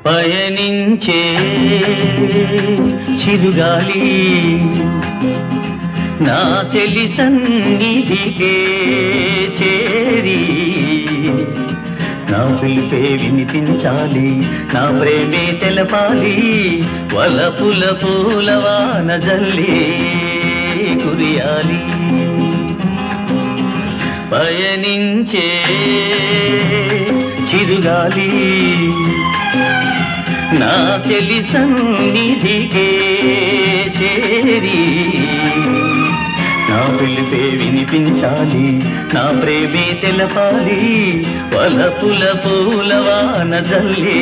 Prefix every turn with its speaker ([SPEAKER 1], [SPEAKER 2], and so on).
[SPEAKER 1] పయనించే చిరుగాలి నా చెలి సన్నిధికే చేరి నా పిలిపే వినిపించాలి, నా ప్రేమే తెలపాలి, వలపుల పూలవాన జల్లి కురియాలి. పయనించే చిరుగాలి నా చెలి సన్నిధికే చేరి నా పిలిపే వినిపించాలి, నా ప్రేమే తెలపాలి, వలపుల పూలవాన జల్లి